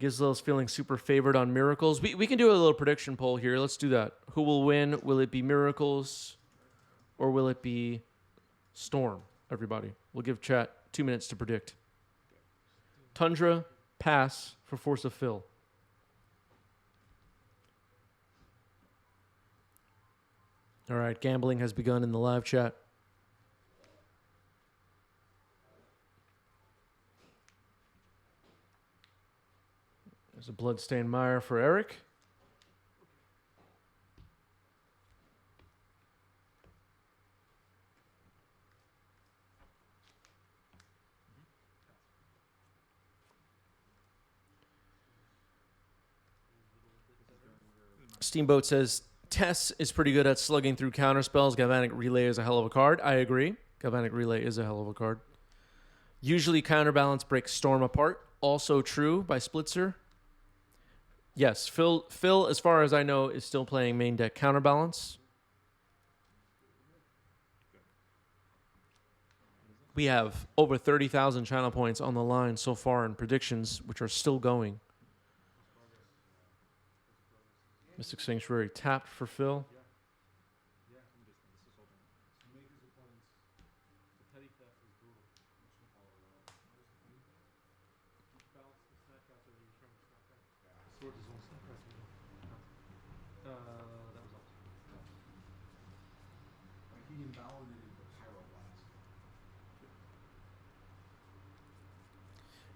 Gizlo's feeling super favored on Miracles. We can do a little prediction poll here. Let's do that. Who will win? Will it be Miracles or will it be Storm? Everybody. We'll give chat 2 minutes to predict. Tundra, pass for Force of Phil. All right, gambling has begun in the live chat. There's a Bloodstained Mire for Eric. Steamboat says, Tess is pretty good at slugging through counterspells. Galvanic Relay is a hell of a card. I agree. Galvanic Relay is a hell of a card. Usually Counterbalance breaks Storm apart. Also true by Splitzer. Yes, Phil, as far as I know, is still playing main deck Counterbalance. We have over 30,000 channel points on the line so far in predictions, which are still going. Mystic Sanctuary tapped for Phil.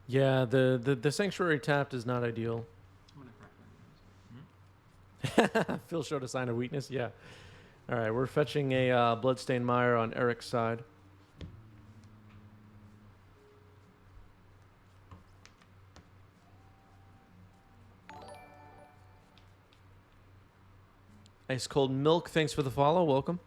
Yeah, the Sanctuary tapped is not ideal. Phil showed a sign of weakness. Yeah. All right, we're fetching a Bloodstained Mire on Eric's side. Ice Cold Milk, thanks for the follow. Welcome.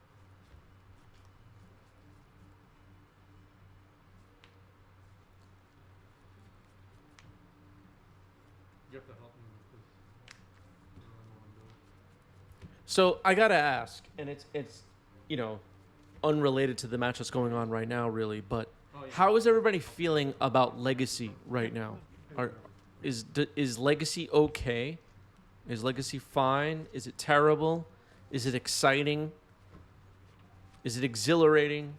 So I gotta ask, and it's you know unrelated to the match that's going on right now, really. But how is everybody feeling about Legacy right now? Is Legacy okay? Is Legacy fine? Is it terrible? Is it exciting? Is it exhilarating?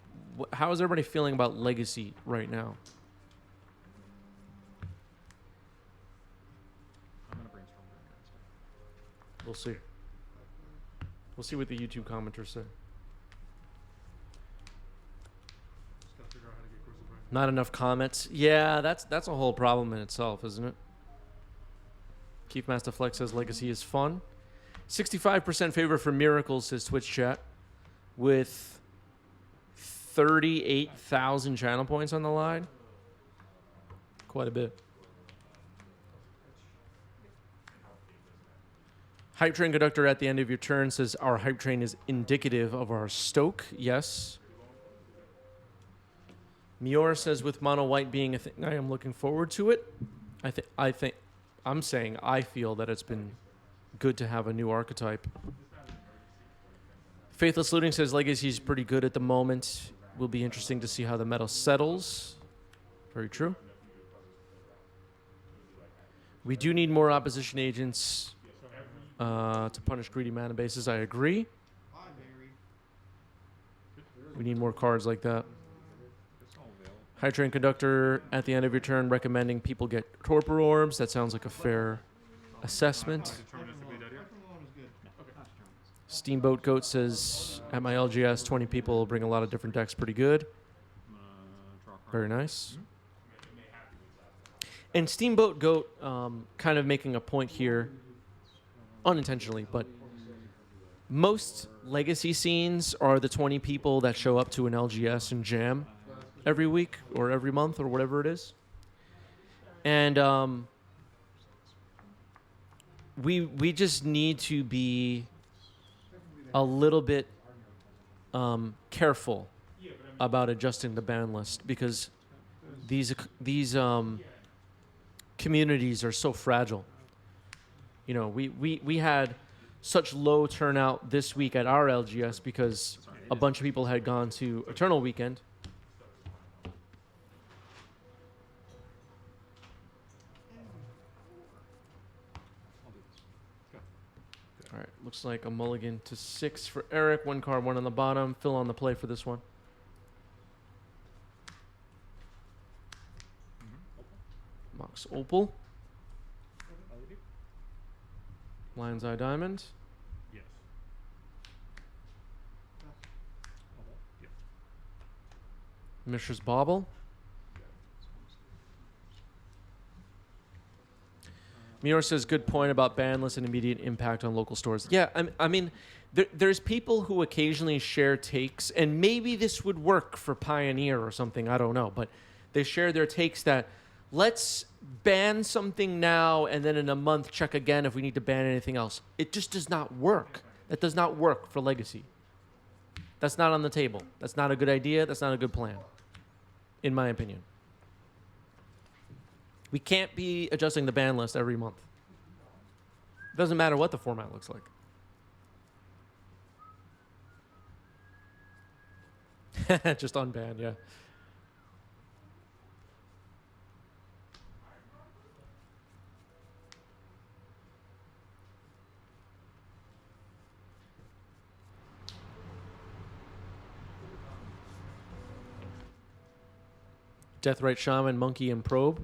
How is everybody feeling about Legacy right now? We'll see. We'll see what the YouTube commenters say. Not enough comments. Yeah, that's a whole problem in itself, isn't it? Keith Master Flex says Legacy is fun. 65% favor for Miracles, says Twitch chat, with 38,000 channel points on the line. Quite a bit. Hype Train Conductor at the end of your turn says our Hype Train is indicative of our Stoke. Yes. Mior says with mono white being a thing, I am looking forward to it. I feel that it's been good to have a new archetype. Faithless Looting says Legacy is pretty good at the moment. Will be interesting to see how the meta settles. Very true. We do need more opposition agents to punish greedy mana bases. I agree. We need more cards like that. High Train Conductor at the end of your turn recommending people get Torpor Orbs. That sounds like a fair assessment. Steamboat Goat says at my LGS 20 people bring a lot of different decks, pretty good. Very nice. And Steamboat Goat kind of making a point here, unintentionally, but most Legacy scenes are the 20 people that show up to an LGS and jam every week or every month or whatever it is. And we just need to be a little bit careful about adjusting the ban list, because these communities are so fragile. You know, we had such low turnout this week at our LGS because a bunch of people had gone to Eternal Weekend. Looks like a mulligan to 6 for Eric. 1 card, 1 on the bottom. Phil on the play for this one. Mox Opal. Lion's Eye Diamond. Yes. Mishra's Bauble. Mior says, good point about ban list and immediate impact on local stores. Yeah, I mean, there's people who occasionally share takes, and maybe this would work for Pioneer or something, I don't know, but they share their takes that let's ban something now and then in a month check again if we need to ban anything else. It just does not work. That does not work for Legacy. That's not on the table. That's not a good idea. That's not a good plan, in my opinion. We can't be adjusting the ban list every month. It doesn't matter what the format looks like. Just unban, yeah. Deathrite Shaman, Monkey, and Probe.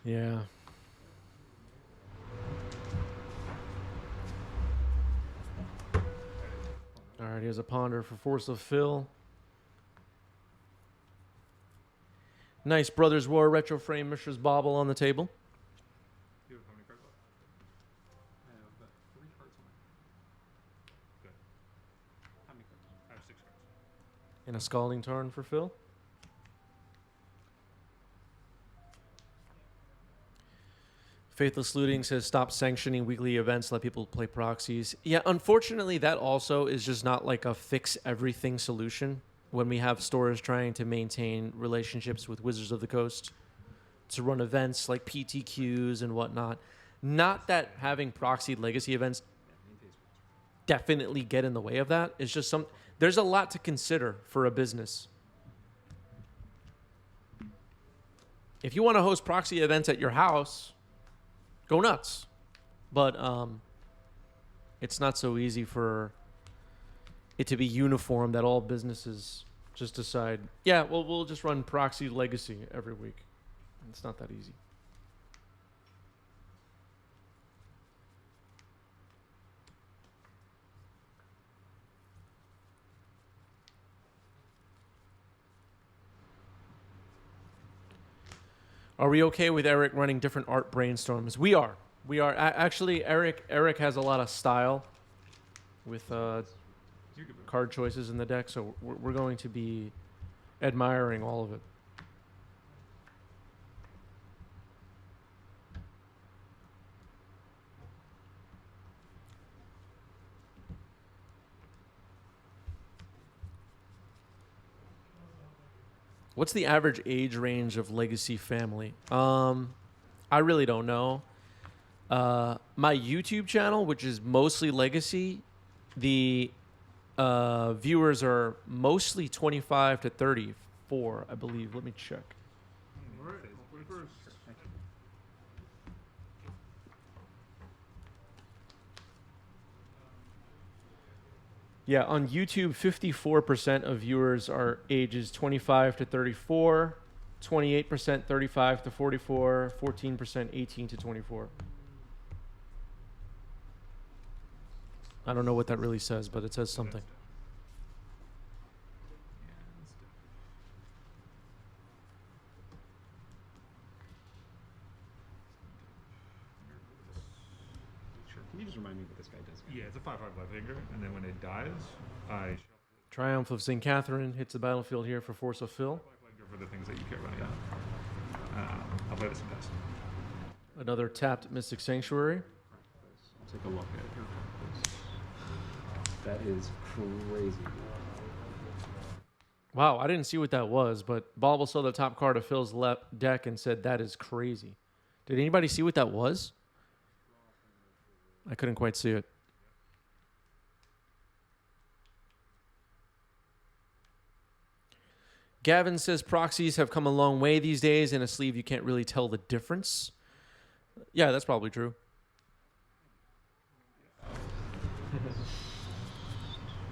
Yeah. All right, here's a Ponder for Force of Phil. Nice Brothers War Retro Frame Mishra's Bauble on the table. You have how many cards left? I have 3 cards left. Good. How many cards? I have 6 cards. And a Scalding Tarn for Phil. Faithless Looting says, stop sanctioning weekly events, let people play proxies. Yeah, unfortunately, that also is just not like a fix everything solution when we have stores trying to maintain relationships with Wizards of the Coast to run events like PTQs and whatnot. Not that having proxied Legacy events definitely get in the way of that. It's just there's a lot to consider for a business. If you want to host proxy events at your house, go nuts. But it's not so easy for it to be uniform that all businesses just decide, yeah, well, we'll just run proxy Legacy every week. It's not that easy. Are we okay with Eric running different art brainstorms? We are. We are. Actually, Eric has a lot of style with card choices in the deck, so we're going to be admiring all of it. What's the average age range of Legacy family? I really don't know. My YouTube channel, which is mostly Legacy, the viewers are mostly 25 to 34, I believe. Let me check. Yeah, on YouTube, 54% of viewers are ages 25 to 34, 28% 35 to 44, 14% 18 to 24. I don't know what that really says, but it says something. Can you just remind me what this guy does? Yeah, it's a 5/5 left finger, and then when it dies, I shuffle it. Triumph of St. Catherine hits the battlefield here for Force of Phil. For the things that you care about, yeah. I'll play this in test. Another tapped Mystic Sanctuary. I'll take a look at it. That is crazy. Wow, I didn't see what that was, but Bauble saw the top card of Phil's left deck and said, that is crazy. Did anybody see what that was? I couldn't quite see it. Gavin says proxies have come a long way these days. In a sleeve, you can't really tell the difference. Yeah, that's probably true.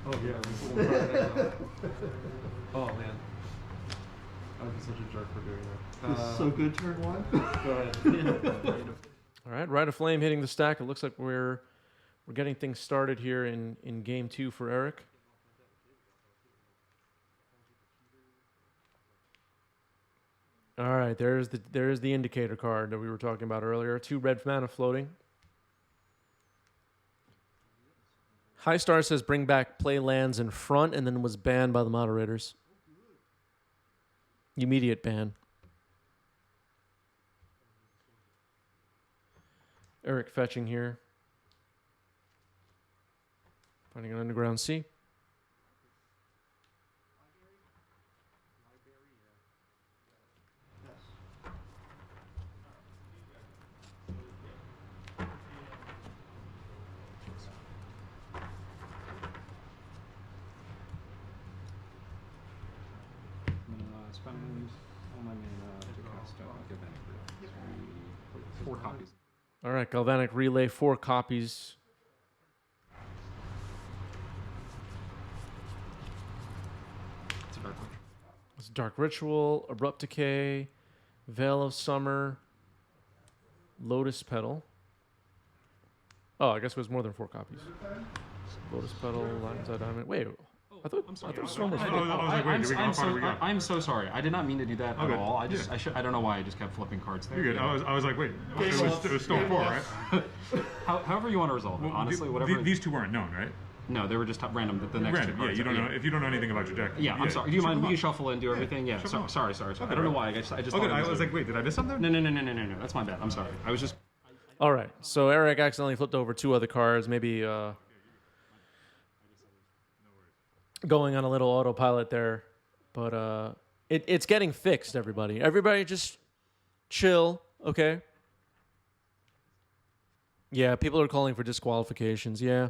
Oh yeah. Oh man. I'd be such a jerk for doing that. This is so good, turn one. Go ahead. All right, Rite of Flame hitting the stack. It looks like we're getting things started here in game 2 for Eric. All right, there's the indicator card that we were talking about earlier. 2 red mana floating. High Star says bring back play lands in front and then was banned by the moderators. Immediate ban. Eric fetching here. Finding an underground sea. Spend all my mana to cast Galvanic Relay. 4 copies. All right, Galvanic Relay, 4 copies. It's a dark one. It's Dark Ritual, Abrupt Decay, Veil of Summer, Lotus Petal. Oh, I guess it was more than 4 copies. Lotus Petal, Lion's Eye Diamond. Wait, I thought Storm was I'm so sorry. I did not mean to do that at Okay. all. I don't know why I just kept flipping cards there. You're good. I was like, wait. It was still 4, right? However you want to resolve it. Honestly, whatever. These 2 weren't known, right? No, they were just random. The next Random. 2 Yeah, cards. you don't know if you don't know anything about your deck. Yeah, I'm sorry. Do you mind? shuffle We them shuffle and do everything. Yeah. Shuffle them Sorry. Okay, I don't know why. I just. Okay, thought I was like, wait, did I miss something? No. That's my bad. I'm sorry. I was just. All right, so Eric accidentally flipped over 2 other cards, maybe going on a little autopilot there. But it's getting fixed, everybody. Everybody just chill, okay? Yeah, people are calling for disqualifications, yeah.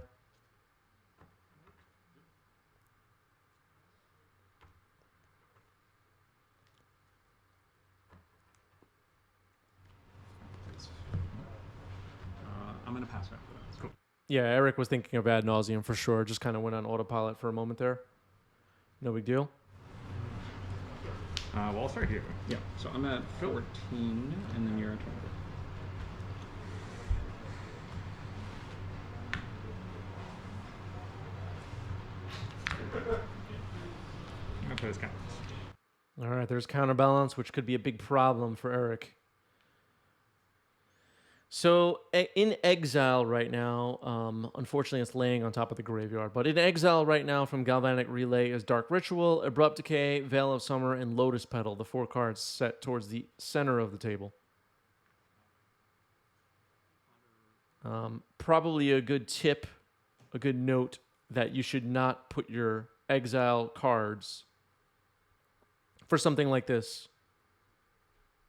I'm gonna pass after that. Cool. Yeah, Eric was thinking of ad nauseum for sure. Just kind of went on autopilot for a moment there. No big deal. Well, I'll start here. Yeah. So I'm at 14, and then you're at 20. I'm gonna play this Counterbalance. All right, there's Counterbalance, which could be a big problem for Eric. So in exile right now, unfortunately it's laying on top of the graveyard, but in exile right now from Galvanic Relay is Dark Ritual, Abrupt Decay, Veil of Summer, and Lotus Petal, the 4 cards set towards the center of the table. Probably a good tip, a good note that you should not put your exile cards for something like this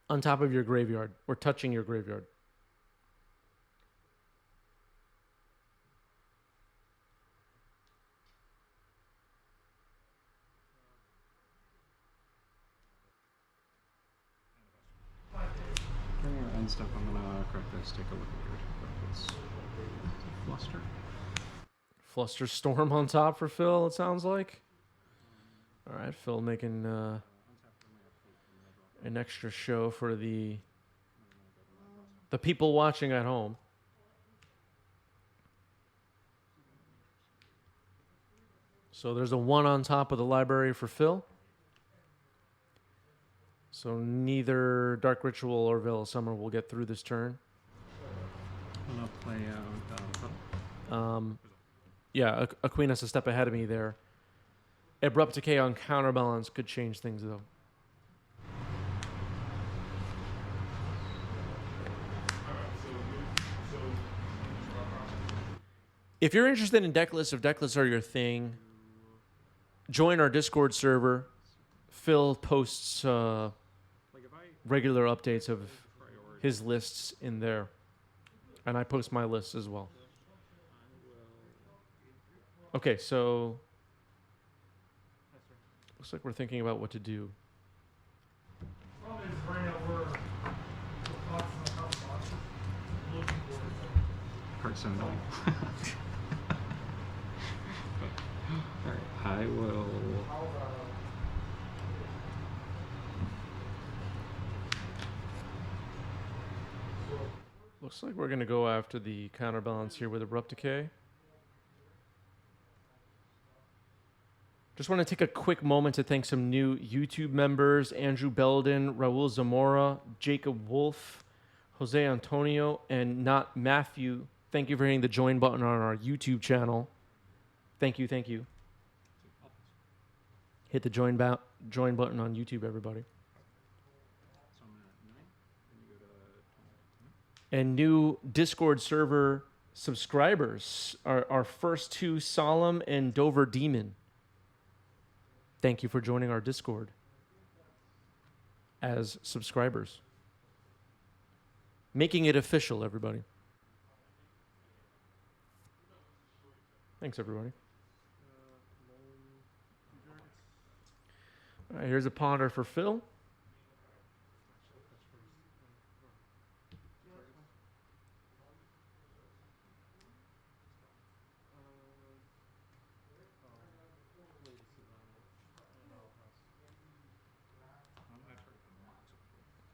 on top of your graveyard or touching your graveyard. And stuff. I'm gonna correct this. Take a look at your it's Fluster. Fluster Storm on top for Phil, it sounds like. All right, Phil making an extra show for the people watching at home. So there's a 1 on top of the library for Phil. So neither Dark Ritual or Veil of Summer will get through this turn. I'm gonna play out. Yeah, Aquinas a step ahead of me there. Abrupt Decay on Counterbalance could change things, though. If you're interested in decklists, if decklists are your thing, join our Discord server. Phil posts regular updates of his lists in there. And I post my lists as well. Okay, so looks like we're thinking about what to do. card's so annoying. Alright, I will. Looks like we're going to go after the counterbalance here with Abrupt Decay. Just want to take a quick moment to thank some new YouTube members: Andrew Belden, Raul Zamora, Jacob Wolf, Jose Antonio, and Not Matthew. Thank you for hitting the join button on our YouTube channel. Thank you, thank you. Hit the join button on YouTube, everybody. So I'm at 9, and you go to 20. And new Discord server subscribers, our first two, Solemn and Dover Demon. Thank you for joining our Discord as subscribers. Making it official, everybody. Thanks, everybody. All right, here's a ponder for Phil.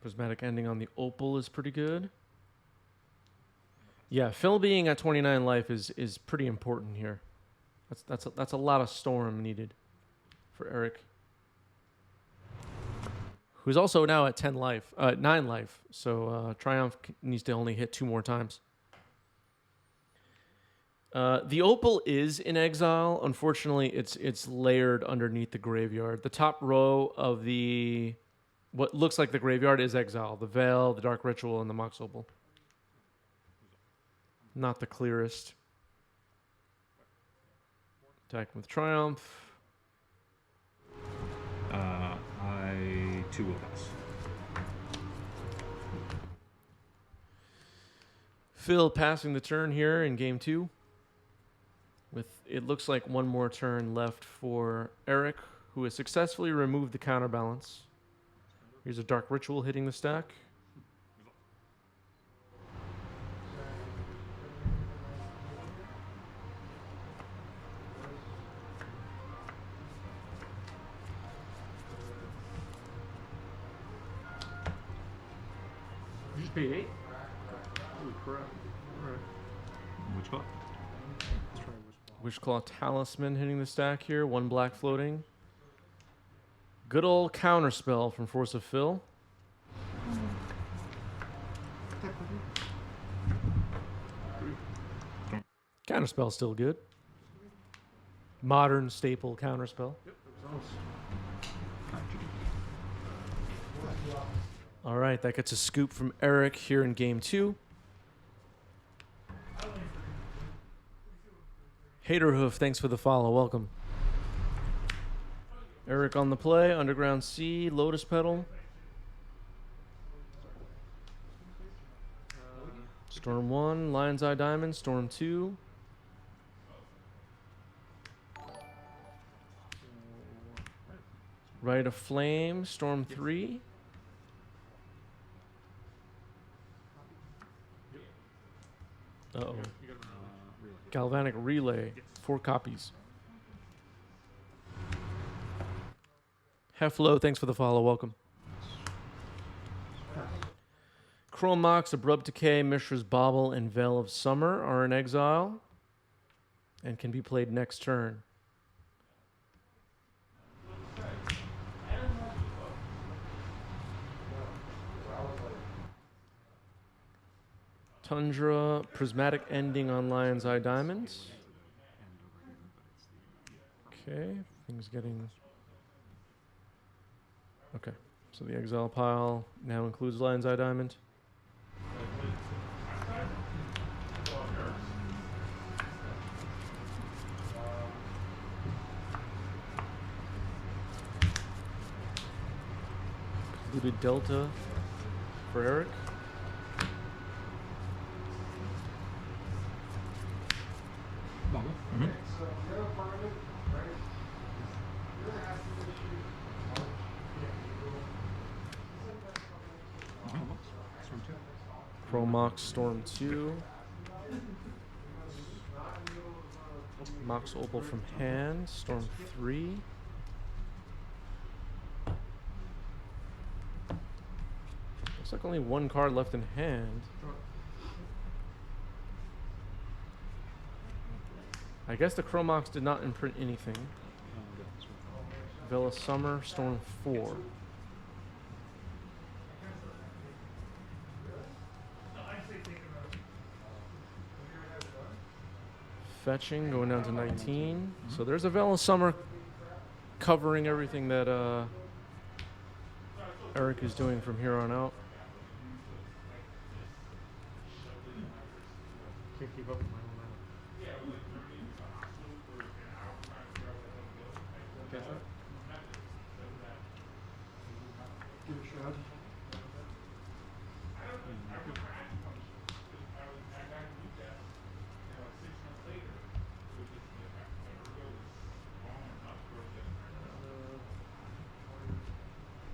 Prismatic ending on the Opal is pretty good. Yeah, Phil being at 29 life is pretty important here. That's a lot of storm needed for Eric, who's also now at 9 life. So Triumph needs to only hit 2 more times. The Opal is in exile. Unfortunately, it's layered underneath the graveyard. The top row of what looks like the graveyard is exile. The Veil, the Dark Ritual, and the Mox Opal. Not the clearest. Attack with Triumph. I 2 will pass. Phil passing the turn here in game 2. With it looks like 1 more turn left for Eric, who has successfully removed the counterbalance. Here's a Dark Ritual hitting the stack. You just paid 8? Holy crap. Alright. Which call? Let's try Wishclaw. Wishclaw Talisman hitting the stack here. 1 black floating. Good old Counterspell from Force of Phil. Counterspell's still good. Modern staple Counterspell. Yep, that was All right, that gets a scoop from Eric here in game 2. Haterhoof, thanks for the follow. Welcome. Eric on the play. Underground Sea, Lotus Petal. Storm 1, Lion's Eye Diamond. Storm 2. Rite of Flame, Storm 3. Uh-oh. Galvanic Relay, 4 copies. Heflo, thanks for the follow. Welcome. Chrome Mox, Abrupt Decay, Mishra's Bauble, and Veil of Summer are in exile and can be played next turn. Tundra, Prismatic Ending on Lion's Eye Diamond. Okay, things getting... Okay, so the exile pile now includes Lion's Eye Diamond. Included Delta for Eric. Mm-hmm. Chromox Storm 2. Mox Opal from hand. Storm 3. Looks like only one card left in hand. I guess the Chromox did not imprint anything. Villa Summer, Storm 4. Fetching going down to 19. So there's a Vela Summer covering everything that Eric is doing from here on out. Can't keep up with my momentum. Guess that? Give it a shot.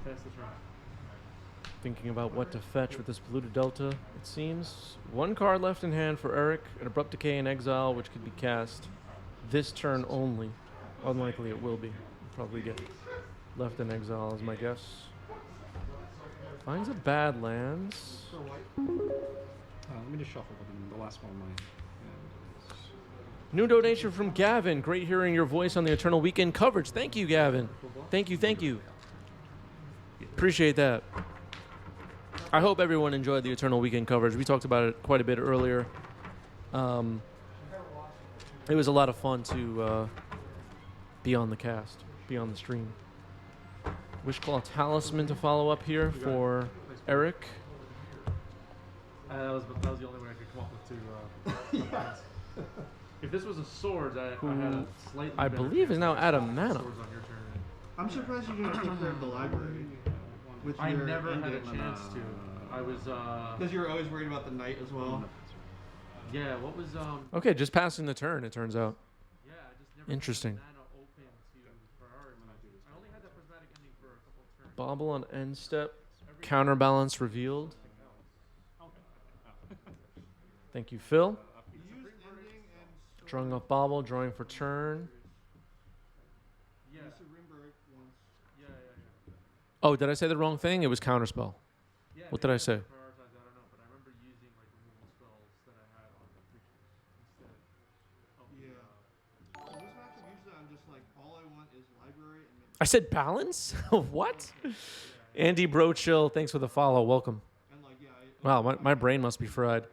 Pass the turn. Thinking about what to fetch with this Blue to Delta, it seems. One card left in hand for Eric, an Abrupt Decay and Exile, which could be cast this turn only. Unlikely it will be. Probably get left in exile is my guess. Finds a Badlands. Let me just shuffle them. The last one of mine. New donation from Gavin. Great hearing your voice on the Eternal Weekend coverage. Thank you, Gavin. Thank you, thank you. Appreciate that. I hope everyone enjoyed the Eternal Weekend coverage. We talked about it quite a bit earlier. It was a lot of fun to be on the cast, be on the stream. Wishclaw Talisman to follow up here for Eric. That was the only way I could come up with two. If this was a sword, I had a slightly I better believe is chance now of out of swords mana. on your turn. I'm surprised you didn't take care of the library. With I your never had a ending. chance to. I was Because you were always worried about the knight as well. yeah. What was Okay, just passing the turn, it turns out. Yeah, I just never Interesting. had mana open to prioritize. I only had that prismatic ending for a couple of turns. Bobble on end step. Counterbalance revealed. Thank you, Phil. Drawing off Bobble, drawing for turn. Yeah. Yeah. Oh, did I say the wrong thing? It was Counterspell. Yeah. What did I say? Prioritize, I don't know, but I remember using like removal spells that I had on the creatures instead of Yeah. In this matchup, usually I'm just like, all I want is library and I said balance? What? Andy Brochill, thanks for the follow. Welcome. and like yeah. Wow, my brain must be fried.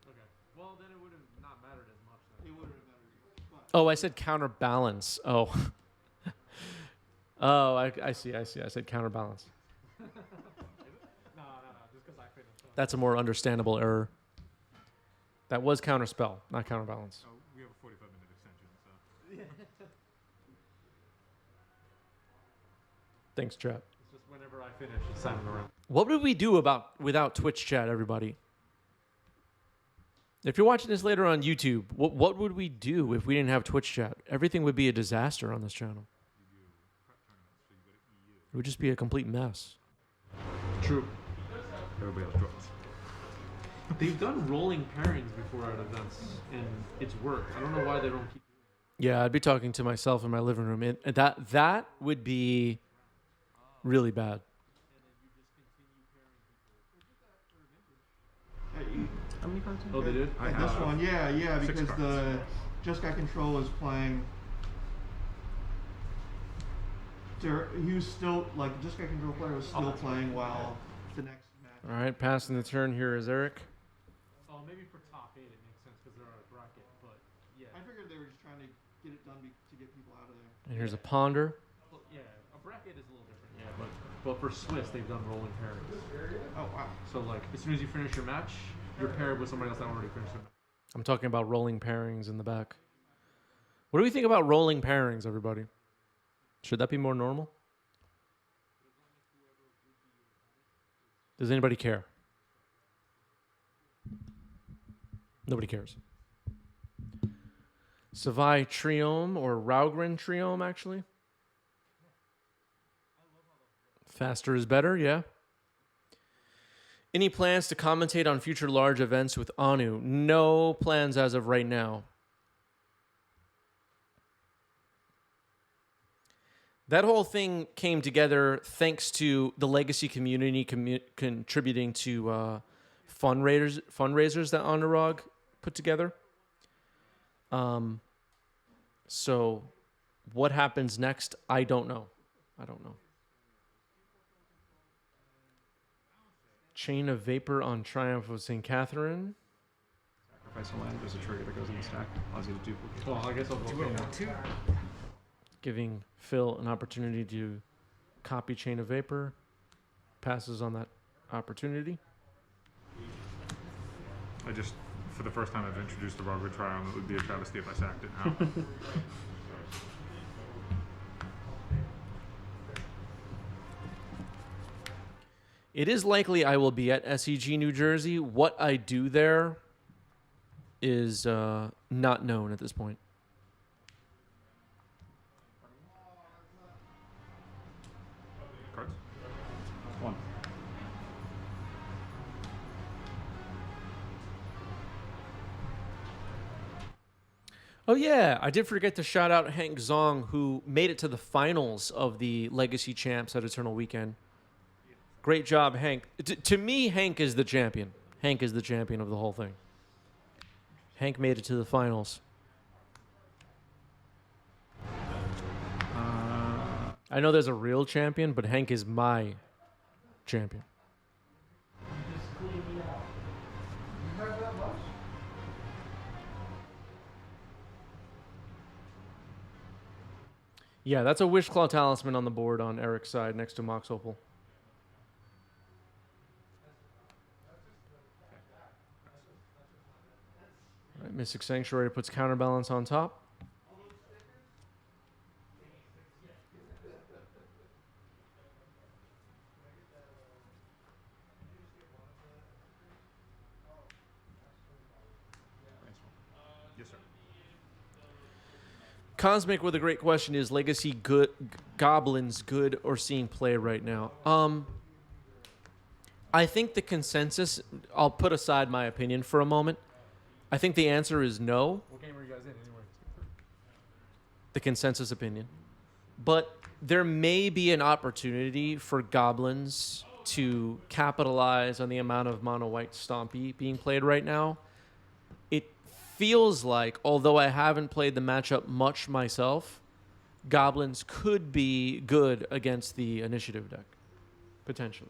Okay. Well, then it would have not mattered as much. Then. It would have mattered. But Oh, I said counterbalance. Oh. Oh, I see. I said counterbalance. No. Just because I finished. That's a more understandable error. That was counterspell, not counterbalance. Oh, we have a 45-minute extension, so. Thanks, chat. It's just whenever I finish, it's sounding around. What would we do without Twitch chat, everybody? If you're watching this later on YouTube, what would we do if we didn't have Twitch chat? Everything would be a disaster on this channel. It would just be a complete mess. True. Everybody else drops. They've done rolling pairings before at events, and it's worked. I don't know why they don't keep. Yeah, I'd be talking to myself in my living room. And that would be really bad. How many cards? Oh, they did? Like this one, yeah, Six because cards. the Just Got Control is playing. He was still like Just Got Control player was still playing while the next match. All right, passing the turn here is Eric. Oh, maybe for top 8 it makes sense because they're on a bracket, but yeah. I figured they were just trying to get it done to get people out of there. And here's a ponder. Well, yeah, a bracket is a little different. Yeah, but for Swiss they've done rolling pairings. Oh wow. So like as soon as you finish your match, you're paired with somebody else that already finished their match. I'm talking about rolling pairings in the back. What do we think about rolling pairings, everybody? Should that be more normal? Does anybody care? Nobody cares. Savai Triome or Raugrin Triome, actually. Faster is better, yeah. Any plans to commentate on future large events with Anu? No plans as of right now. That whole thing came together thanks to the Legacy community contributing to fundraisers that Underdog put together. So what happens next? I don't know. Chain of Vapor on Triumph of St. Catherine. Sacrifice a land. There's a trigger that goes in the stack. Allows you to duplicate. Well, I guess I'll do it now too. Giving Phil an opportunity to copy Chain of Vapor. Passes on that opportunity. I just, for the first time, I've introduced the Robert Triumph. It would be a travesty if I sacked it now. It is likely I will be at SEG New Jersey. What I do there is not known at this point. Cards? 1. Oh, yeah. I did forget to shout out Hank Zong, who made it to the finals of the Legacy Champs at Eternal Weekend. Great job, Hank. To me, Hank is the champion. Hank is the champion of the whole thing. Hank made it to the finals. I know there's a real champion, but Hank is my champion. Yeah, that's a Wishclaw Talisman on the board on Eric's side next to Mox Opal. All right, Mystic Sanctuary puts Counterbalance on top. Yes, sir. Cosmic with a great question: is Legacy good? Goblins good or seeing play right now? I think the consensus. I'll put aside my opinion for a moment. I think the answer is no. What game are you guys in anyway? The consensus opinion, but there may be an opportunity for Goblins to capitalize on the amount of mono white Stompy being played right now. It feels like, although I haven't played the matchup much myself, Goblins could be good against the initiative deck, potentially.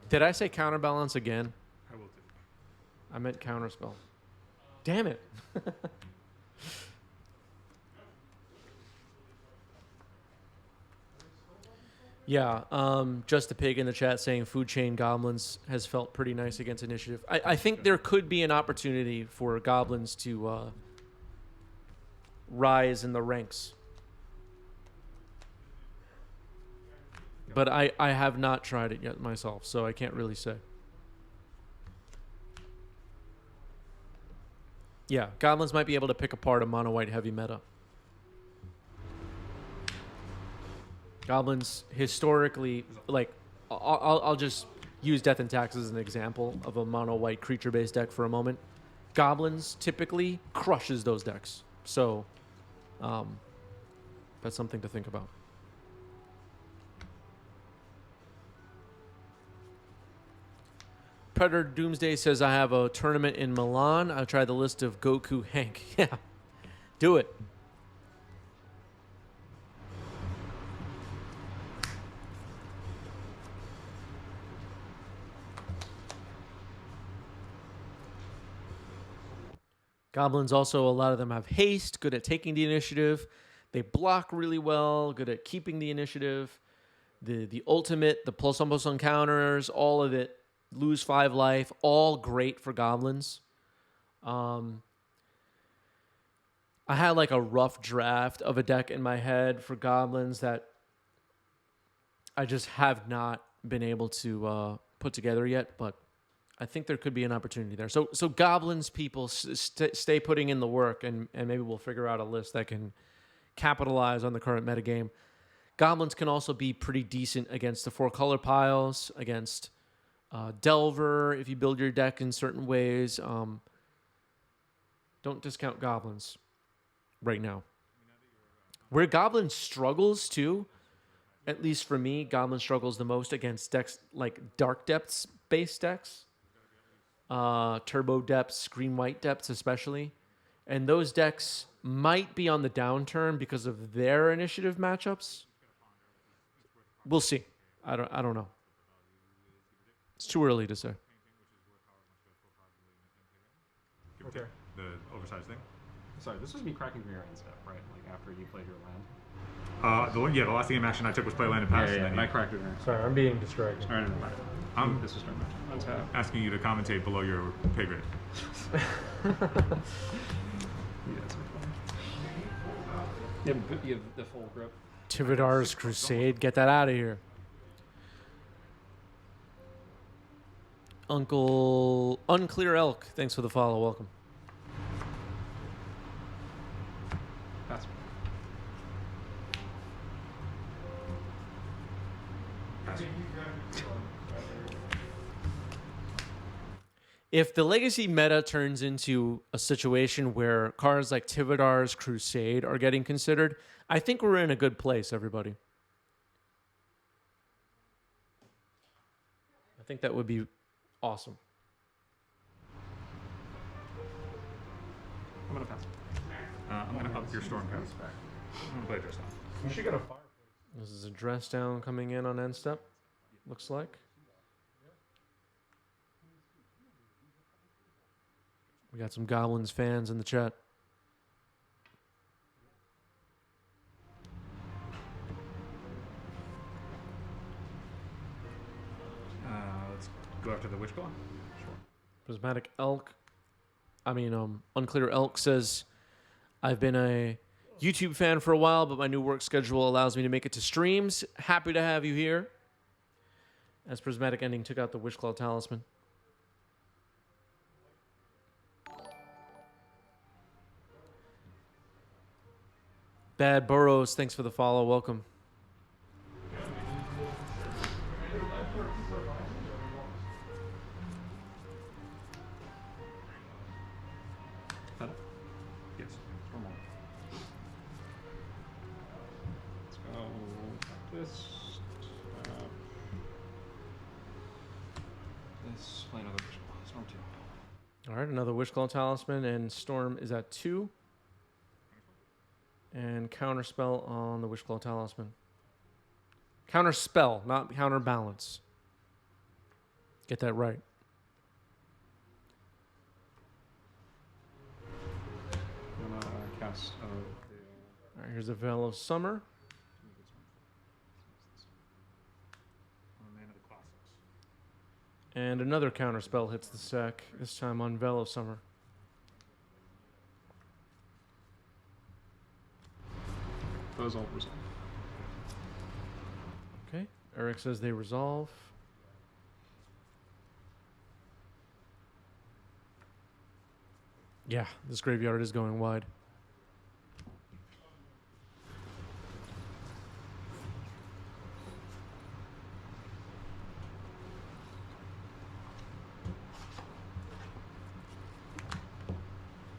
Did I say Counterbalance again? I will too. I meant Counterspell. Damn it. Yeah, just a pig in the chat saying Food Chain Goblins has felt pretty nice against initiative. I think there could be an opportunity for Goblins to rise in the ranks. But I have not tried it yet myself, so I can't really say. Yeah, Goblins might be able to pick apart a mono white heavy meta. Goblins historically, like, I'll just use Death and Tax as an example of a mono white creature based deck for a moment. Goblins typically crushes those decks, so that's something to think about. Predator Doomsday says, I have a tournament in Milan. I'll try the list of Goku Hank. Yeah, do it. Goblins also, a lot of them have haste, good at taking the initiative. They block really well, good at keeping the initiative. The ultimate, the plus almost on counters, all of it. Lose 5 life, all great for Goblins. I had like a rough draft of a deck in my head for Goblins that I just have not been able to put together yet, but I think there could be an opportunity there. So Goblins people, stay putting in the work, and maybe we'll figure out a list that can capitalize on the current metagame. Goblins can also be pretty decent against the 4-color piles, against Delver, if you build your deck in certain ways. Don't discount goblins right now. Where goblin struggles too, at least for me, goblin struggles the most against decks like dark depths base decks, turbo depths, green white depths especially, and those decks might be on the downturn because of their initiative matchups. We'll see. I don't know. It's too early to say. Okay. The oversized thing. Sorry, this was me cracking your end step, right? Like after you played your land. The last game action I took was play land and pass. Yeah, and and I cracked it. Sorry, I'm being distracted. All right, never mind. This is turn match. Untap. asking you to commentate below your pay grade. Yeah, that's fine. You have the full grip. Tividar's Crusade, get that out of here. Uncle Unclear Elk, thanks for the follow. Welcome. Pass. If the Legacy meta turns into a situation where cards like Tividar's Crusade are getting considered, I think we're in a good place, everybody. I think that would be awesome. I'm gonna pass. I'm going to up your storm pass. I'm going to play just now. You should get a fireplace. This is a dress down coming in on end step, looks like. We got some Goblins fans in the chat. Let's go after the Witch Claw. Sure. Prismatic Elk. Unclear Elk says, I've been a YouTube fan for a while, but my new work schedule allows me to make it to streams. Happy to have you here. As Prismatic Ending took out the Wishclaw Talisman. Bad Burrows, thanks for the follow. Welcome. Yes. One more. Let's go this. This. Play another Storm 2. All right, another Wishclaw Talisman, and Storm is at 2. And Counterspell on the Wishclaw Talisman. Counterspell, not Counterbalance. Get that right. I'm gonna cast All right, here's a Veil of Summer. Man of the Classics. And another Counterspell hits the sack, this time on Veil of Summer. those all resolve. Okay, Eric says they resolve. Yeah, this graveyard is going wide.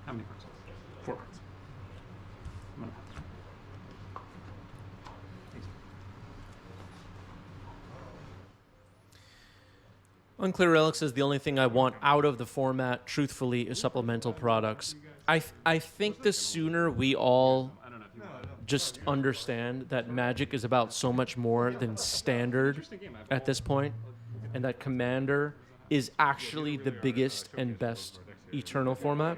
How many cards? 4 cards. I'm gonna pass. Unclear Relic says the only thing I want out of the format, truthfully, is supplemental products. I think the sooner we all I don't know if you want. just understand that Magic is about so much more than standard at this point, and that Commander is actually the biggest and best Eternal format,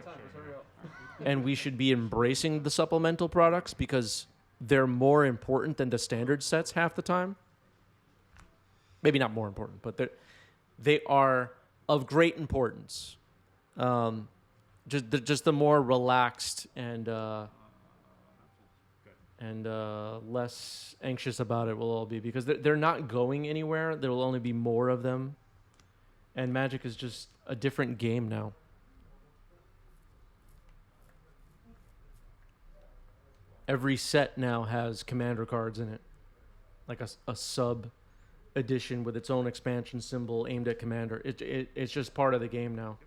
and we should be embracing the supplemental products because they're more important than the standard sets half the time. Maybe not more important, but they are of great importance. Just the more relaxed and less anxious about it will all be, because they're not going anywhere. There will only be more of them, and Magic is just a different game now. Every set now has Commander cards in it, like a sub edition with its own expansion symbol aimed at Commander. It's just part of the game now.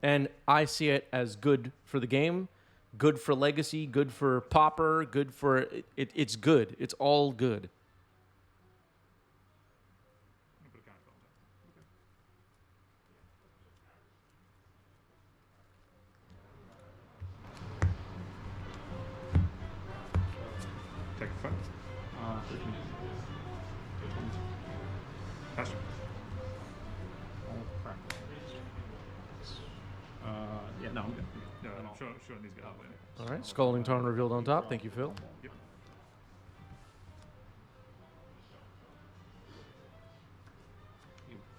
And I see it as good for the game, good for Legacy, good for Pauper, good for... It's good. It's all good. I'm gonna put a counterspell on top. Take a fight. 13. Pass turn. Oh, crap. Yeah, no, I'm good. Yeah, I'm showing these guys later. All right, Scalding Tarn revealed on top. Thank you, Phil. Yep.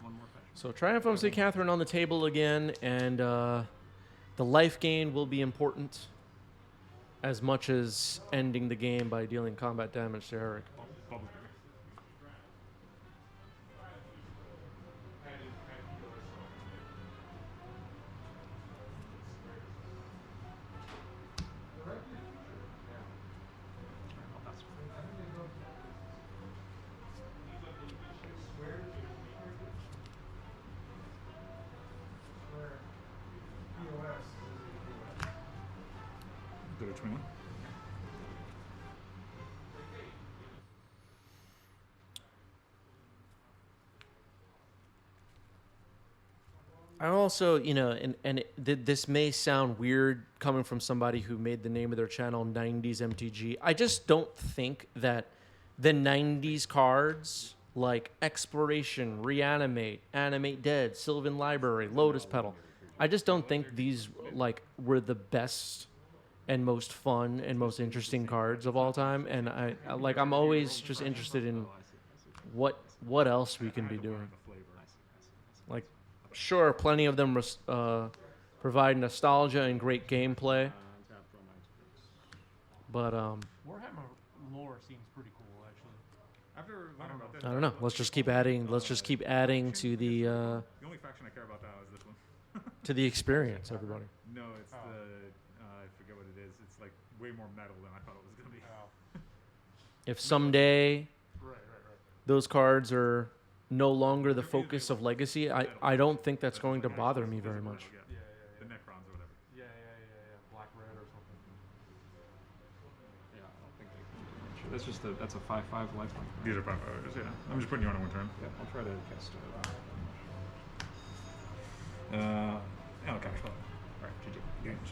One more passion. So Triumph MC Catherine on the table again, and the life gain will be important as much as ending the game by dealing combat damage to Eric. Bubble trigger. Oh, that's Go to 21. I also, this may sound weird coming from somebody who made the name of their channel 90s MTG. I just don't think that the 90s cards like Exploration, Reanimate, Animate Dead, Sylvan Library, Lotus Petal, I just don't think these like were the best and most fun and most interesting cards of all time. And I'm always just interested in what else we can be doing. Like, sure, plenty of them provide nostalgia and great gameplay, but Warhammer lore seems pretty cool, actually. After learning about this, I don't know. Let's just keep adding. Let's just keep adding to the The only faction I care about now is this one. to the experience, everybody. No, it's the I forget what it is. It's like way more metal than I thought it was gonna be. If someday Right, right, right. those cards are no longer the focus of Legacy, I don't think that's going to bother me very much. Yeah, yeah, The yeah. Necrons or whatever. Yeah. Black, red, or something. Yeah, I don't think they can do much. That's just that's a 5/5 lifelink. These are primaries, yeah. I'm just putting you on a one turn. Yeah, I'll try to cast it. Yeah, okay. Alright, GG. Games.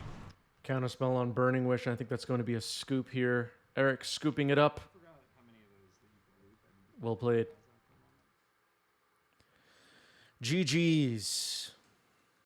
Counterspell on Burning Wish. I think that's going to be a scoop here. Eric scooping it up. Well played. GG's.